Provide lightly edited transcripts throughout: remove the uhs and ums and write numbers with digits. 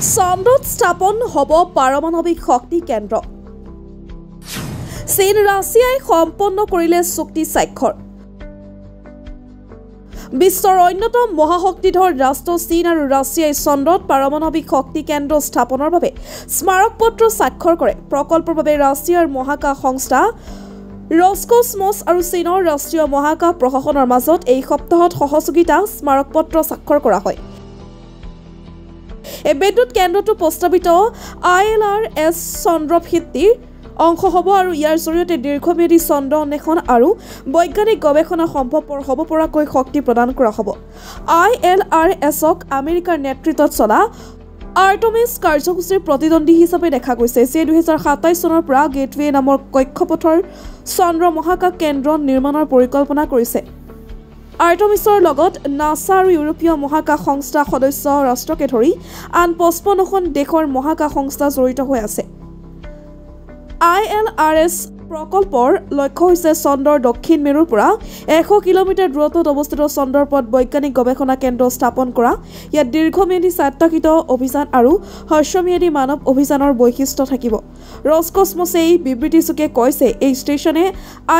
চন্দ্ৰত স্থাপন হ'ব পাৰমাণৱিক শক্তি কেন্দ্ৰ। চীন ৰাছিয়াই সম্পন্ন কৰিলে চুক্তি স্বাক্ষৰ। বিশ্বৰ অন্যতম মহাশক্তিধৰ ৰাষ্ট্ৰ চীন আৰু ৰাছিয়াই চন্দ্ৰত পাৰমাণৱিক শক্তি কেন্দ্ৰ স্থাপনৰ বাবে স্মাৰকপত্ৰ স্বাক্ষৰ কৰে। প্ৰকল্পৰ বাবে ৰাছিয়াৰ মহাকাশ সংস্থা ৰছকছমছ আৰু চীনৰ ৰাষ্ট্ৰীয় মহাকাশ প্ৰশাসনৰ মাজত এই সপ্তাহত সহযোগিতা স্মাৰকপত্ৰ স্বাক্ষৰ কৰা হয়। এই বিদ্যুৎ কেন্দ্ৰটো প্ৰস্তাৱিত ILRS চন্দ্ৰ ভিত্তিৰ অংশ হ'ব আৰু ইয়াৰ জৰিয়তে দীৰ্ঘম্যাদী চন্দ্ৰ অন্বেষণ আৰু বৈজ্ঞানিক গৱেষণা সম্ভৱপৰ হ'ব পৰাকৈ শক্তি প্ৰদান কৰা হ'ব। ILRSক আমেৰিকাৰ নেতৃত্বত চলা আৰ্টেমিছ কাৰ্যসূচীৰ প্ৰতিদ্বন্দ্বী হিচাপে দেখা গৈছে, যিয়ে 2027 চনৰ পৰা গেটৱে নামৰ কক্ষপথৰ চন্দ্ৰ মহাকাশ কেন্দ্ৰ নিৰ্মাণৰ পৰিকল্পনা কৰিছে। আৰ্টেমিছৰ লগত নাছা আৰু ইউৰোপীয় মহাকাশ সংস্থা সদস্য ৰাষ্ট্ৰকে ধৰি আন 55খন দেশৰ মহাকাশ সংস্থা জড়িত হৈ আছে। ILRS প্ৰকল্পৰ লক্ষ্য হৈছে চন্দ্ৰৰ দক্ষিণ মেৰুৰ পৰা 100 কিলোমিটাৰ দূৰত্বত অৱস্থিত চন্দ্ৰৰ ওপৰত বৈজ্ঞানিক গৱেষণা কেন্দ্ৰ স্থাপন কৰা। ইয়াত দীৰ্ঘম্যাদী স্বায়ত্তশাসিত অভিযান আৰু হ্ৰস্বম্যাদী মানৱ অভিযানৰ বৈশিষ্ট্য থাকিব। ৰছকছমছে এই বিবৃতিযোগে কৈছে, এই ষ্টেচনে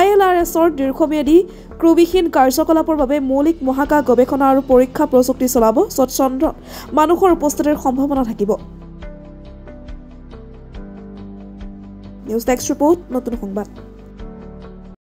ILRSৰ দীৰ্ঘম্যাদী ক্ৰুবিহীন কাৰ্যকলাপৰ বাবে মৌলিক মহাকাশ গৱেষণা আৰু পৰীক্ষা প্ৰযুক্তি চলাব, য'ত চন্দ্ৰত মানুহৰ উপস্থিতিৰ সম্ভাৱনা থাকিব। নিউজ ডেস্ক ৰিপৰ্ট, নতুন সংবাদ।